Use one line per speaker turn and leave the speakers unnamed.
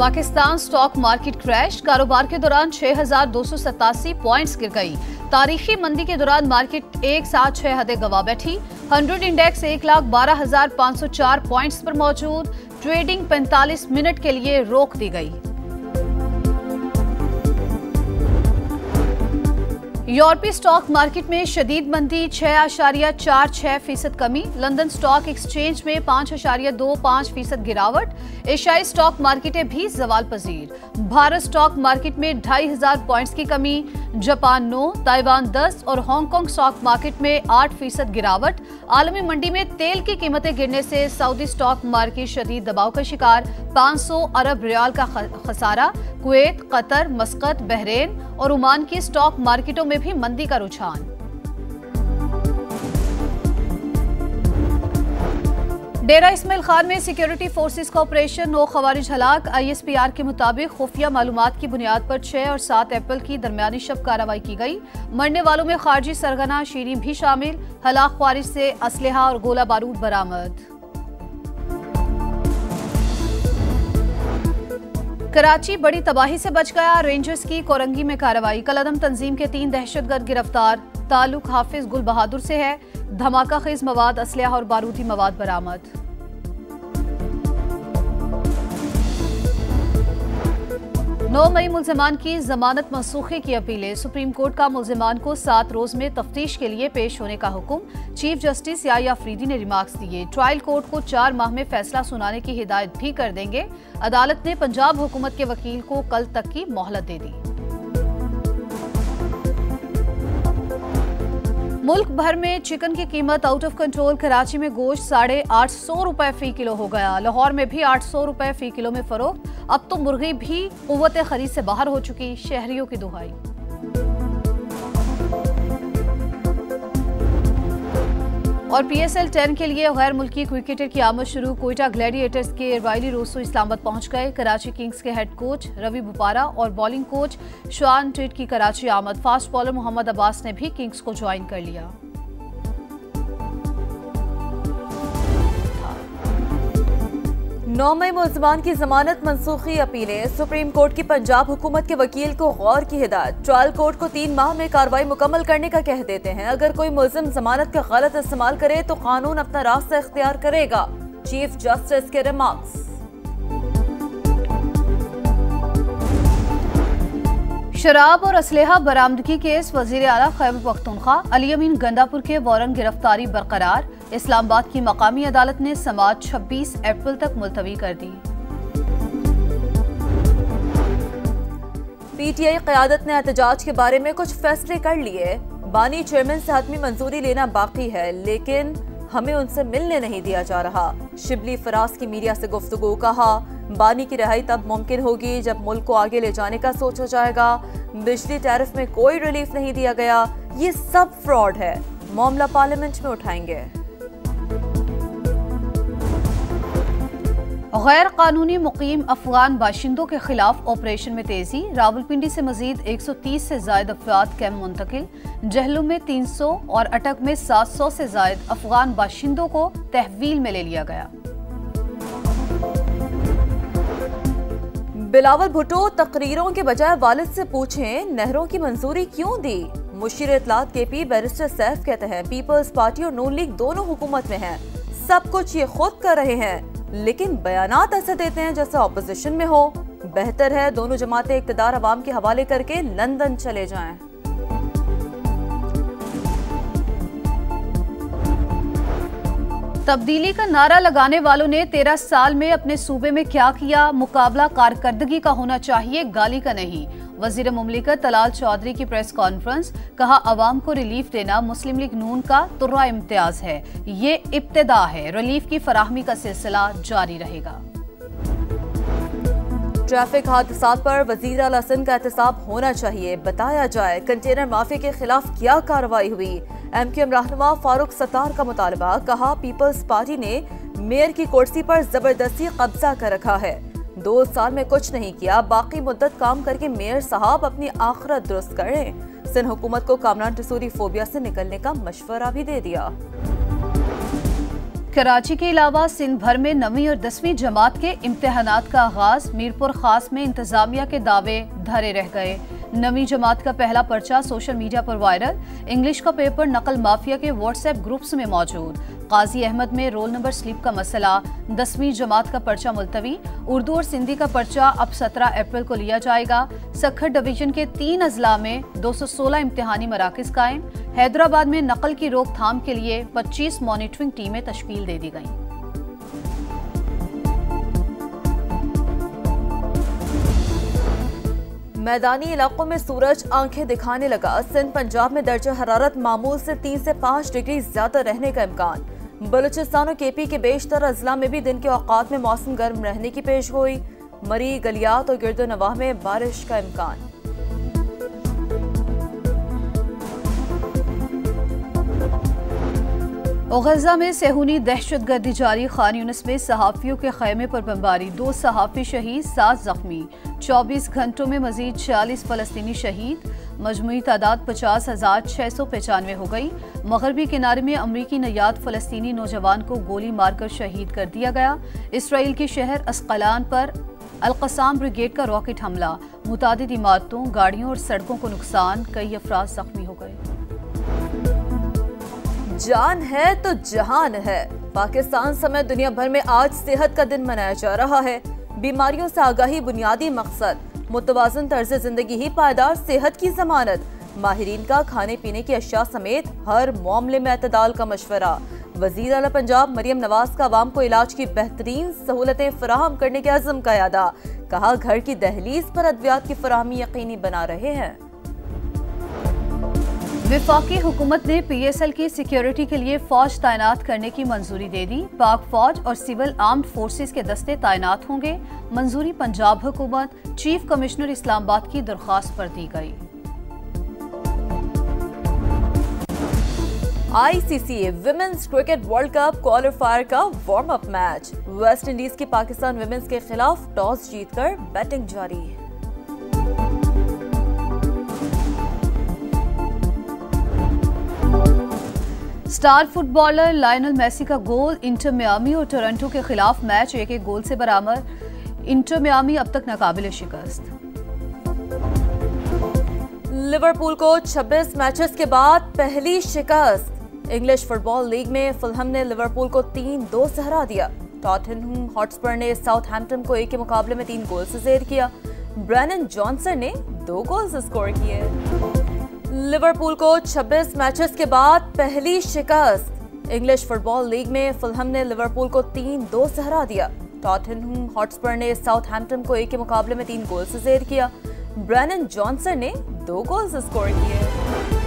Pakistan stock market crash, कारोबार के दौरान 6,287 पॉइंट्स गिर गई। तारीखी मंदी के दौरान मार्केट एक साथ 6 हदें गंवा बैठी। 100 इंडेक्स 1,12,504 पॉइंट्स पर मौजूद। ट्रेडिंग 45 मिनट के लिए रोक दी गई। यूरोपीय स्टॉक मार्केट में शदीद मंदी, 6.46% कमी। लंदन स्टॉक एक्सचेंज में 5.25% गिरावट। एशियाई स्टॉक मार्केटें भी जवाल पजीर। भारत स्टॉक मार्केट में 2,500 पॉइंट्स की कमी। जापान 9, ताइवान 10 और हांगकांग स्टॉक मार्केट में 8% गिरावट। आलमी मंडी में तेल की कीमतें गिरने से सऊदी स्टॉक मार्केट शदीद दबाव का शिकार। 500 अरब रियाल का खसारा। कुवैत, कतर, मस्कत, बहरीन और ओमान की स्टॉक मार्केटों में भी मंदी का रुझान। डेरा इस्माइल खान में सिक्योरिटी फोर्सेस का ऑपरेशन, 9 खवारिज हलाक। ISPR के मुताबिक खुफिया मालूमात की बुनियाद पर 6 और 7 अप्रैल की दरमियानी शब कार्रवाई की गई। मरने वालों में खारजी सरगना शीरीन भी शामिल। हलाक ख्वारिज से असलहा और गोला बारूद बरामद। कराची बड़ी तबाही से बच गया, रेंजर्स की कोरंगी में कार्रवाई। कलअदम तंजीम के 3 दहशतगर्द गिरफ्तार। ताल्लुक हाफिज गुल बहादुर से है। धमाका खेज मवाद, असलहा और बारूदी मवाद बरामद। 9 मई मुल्जिमान की जमानत मनसूखी की अपीलें। सुप्रीम कोर्ट का मुल्जिमान को 7 रोज में तफ्तीश के लिए पेश होने का हुक्म। चीफ जस्टिस याह्या अफरीदी ने रिमार्क्स दिए। ट्रायल कोर्ट को 4 माह में फैसला सुनाने की हिदायत भी कर देंगे। अदालत ने पंजाब हुकूमत के वकील को कल तक की मोहलत दे दी। मुल्क भर में चिकन की कीमत आउट ऑफ कंट्रोल। कराची में गोश्त 850 रुपए फी किलो हो गया। लाहौर में भी 800 रुपए फी किलो में फरोख्त। अब तो मुर्गी भी कुव्वत खरीद से बाहर हो चुकी, शहरियों की दुहाई। और PSL 10 के लिए गैर मुल्की क्रिकेटर की आमद शुरू। कोयटा ग्लैडिएटर्स के वाइली रोसो इस्लामाबाद पहुंच गए। कराची किंग्स के हेड कोच रवि बुपारा और बॉलिंग कोच शॉन टिट की कराची आमद। फास्ट बॉलर मोहम्मद अब्बास ने भी किंग्स को ज्वाइन कर लिया।
9 मई मुल्जिमान की जमानत मनसूखी अपीलें। सुप्रीम कोर्ट की पंजाब हुकूमत के वकील को गौर की हिदायत। ट्रायल कोर्ट को 3 माह में कार्रवाई मुकम्मल करने का कह देते हैं। अगर कोई मुल्जिम जमानत का गलत इस्तेमाल करे तो कानून अपना रास्ता इख्तियार करेगा। चीफ जस्टिस के रिमार्क्स।
शराब और असलहा बरामदगी केस, वजीर आला खैबर पख्तूनख्वा अली अमीन गंडापुर के वारंट गिरफ्तारी बरकरार। इस्लामाबाद की मकामी अदालत ने समाअत 26 अप्रैल तक मुलतवी कर दी।
PTI क़यादत ने एहतजाज के बारे में कुछ फैसले कर लिए। बानी चेयरमैन से हतमी मंजूरी लेना बाकी है, लेकिन हमें उनसे मिलने नहीं दिया जा रहा। शिबली फराज की मीडिया से गुफ्तगू। कहा, बानी की रिहाई तब मुमकिन होगी जब मुल्क को आगे ले जाने का सोचा जाएगा। बिजली टैरिफ में कोई रिलीफ नहीं दिया गया, ये सब फ्रॉड है। मामला पार्लियामेंट में उठाएंगे।
गैर कानूनी मुकीम अफगान बाशिंदों के खिलाफ ऑपरेशन में तेजी। रावलपिंडी से मजीद 130 से जायद अफराद कैंप मुंतकिल। जहलू में 300 और अटक में 700 से जायद अफगान बाशिंदों को तहवील में ले लिया गया।
बिलावल भुट्टो, तकरीरों के बजाय वालिद से पूछें नहरों की मंजूरी क्यों दी। मुशीर इत्तलात KP बैरिस्टर सैफ कहते हैं पीपल्स पार्टी और नून लीग दोनों हुकूमत में हैं, सब कुछ ये खुद कर रहे हैं, लेकिन बयानात ऐसे देते हैं जैसे ऑपोजिशन में हो। बेहतर है दोनों जमातें इक़्तिदार अवाम के हवाले करके लंदन चले जाएं।
तब्दीली का नारा लगाने वालों ने 13 साल में अपने सूबे में क्या किया, मुकाबला कारकर्दगी का होना चाहिए, गाली का नहीं। वजीर मुमलिकत तलाल चौधरी की प्रेस कॉन्फ्रेंस। कहा, अवाम को रिलीफ देना मुस्लिम लीग नून का तुर्रा इम्तियाज है, ये इब्तिदा है, रिलीफ की फराहमी का सिलसिला जारी रहेगा।
ट्रैफिक हादसात पर वजीर आला सिंध का एहतसाब होना चाहिए, बताया जाए कंटेनर माफिया के खिलाफ क्या कार्रवाई हुई। MQM रहनुमा फारूक सत्तार का मुतालबा। कहा, पीपल्स पार्टी ने मेयर की कुर्सी पर जबरदस्ती कब्जा कर रखा है, 2 साल में कुछ नहीं किया, बाकी मुद्दत काम करके मेयर साहब अपनी आखिरत दुरुस्त करें। सिंध हुकूमत को कामरान टसूरी फोबिया से निकलने का मशवरा भी दे दिया।
कराची के अलावा सिंध भर में 9वीं और 10वीं जमात के इम्तिहानात का आगाज। मीरपुर खास में इंतजामिया के दावे धरे रह गए। 9वीं जमात का पहला पर्चा सोशल मीडिया पर वायरल। इंग्लिश का पेपर नकल माफिया के व्हाट्सएप ग्रुप्स में मौजूद। काजी अहमद में रोल नंबर स्लिप का मसला। 10वीं जमात का पर्चा मुलतवी। उर्दू और सिंधी का पर्चा अब 17 अप्रैल को लिया जाएगा। सक्खर डिवीजन के 3 अजला में 216 इम्तिहानी मराकज कायम। हैदराबाद में नकल की रोकथाम के लिए 25 मॉनिटरिंग टीमें तश्कील दे दी गईं।
मैदानी इलाकों में सूरज आंखें दिखाने लगा। सिंध पंजाब में दर्जा हरारत मामूल से 3 से 5 डिग्री ज्यादा रहने का इम्कान। बलूचिस्तान और केपी के बेशतर अजला में भी दिन के औकात में मौसम गर्म रहने की पेशगोई। मरी, गलियात और गिरदो नवाह में बारिश का इम्कान।
गजा में सेहूनी दहशतगर्दी जारी। खान यूनिस में सहाफियों के खैमे पर बमबारी। 2 सहाफी शहीद, 7 जख्मी। 24 घंटों में मजीद 40 फलस्तीनी शहीद। मजमूई तादाद 50,695 हो गई। मगरबी किनारे में अमरीकी नयाद फलस्तीनी नौजवान को गोली मारकर शहीद कर दिया गया। इसराइल के शहर अस्कलान पर अल-कसाम ब्रिगेड का रॉकेट हमला। मुतादिद इमारतों, गाड़ियों और सड़कों को नुकसान। कई अफराद जख्मी हो गए।
जान है तो जहान है। पाकिस्तान समेत दुनिया भर में आज सेहत का दिन मनाया जा रहा है। बीमारियों से आगाही बुनियादी मकसद। मुतवाज़न तर्ज जिंदगी ही पायदार सेहत की जमानत। माहिरीन का खाने पीने की अशिया समेत हर मामले में एतदाल का मशवरा। वज़ीर आला पंजाब मरियम नवाज का अवाम को इलाज की बेहतरीन सहूलतें फराहम करने के अज़्म का यादा। कहा, घर की दहलीज पर अद्वियात की फराहमी यकीनी बना रहे हैं।
वफाकी हुकूमत ने PSL की सिक्योरिटी के लिए फौज तैनात करने की मंजूरी दे दी। पाक फौज और सिविल आर्म्ड फोर्सेस के दस्ते तैनात होंगे। मंजूरी पंजाब हुकूमत, चीफ कमिश्नर इस्लामाबाद की दरख्वास्त पर दी गई।
ICC women's cricket world cup qualifier का warm up match. West Indies की पाकिस्तान विमेंस के खिलाफ टॉस जीतकर बैटिंग जारी।
स्टार फुटबॉलर लायनल मेसी का गोल। इंटर मियामी और टोरंटो के खिलाफ मैच 1-1 गोल से बराबर। इंटर मियामी अब तक नाकाबिल शिकस्त।
लिवरपूल को 26 मैचेस के बाद पहली शिकस्त। इंग्लिश फुटबॉल लीग में फुलहम ने लिवरपूल को 3-2 से हरा दिया। टॉटनहम हॉटस्पर ने साउथहैम्पटन को 1 के मुकाबले में 3 गोल से ज़ेर किया। ब्रेनन जॉनसन ने 2 गोल स्कोर किए। लिवरपूल को 26 मैचेस के बाद पहली शिकस्त। इंग्लिश फुटबॉल लीग में फुलहम ने लिवरपूल को 3-2 से हरा दिया। टॉटनहम हॉटस्पर ने साउथहैम्पटन को 1 के मुकाबले में 3 गोल से ज़ेर किया। ब्रेनन जॉनसन ने 2 गोल स्कोर किए।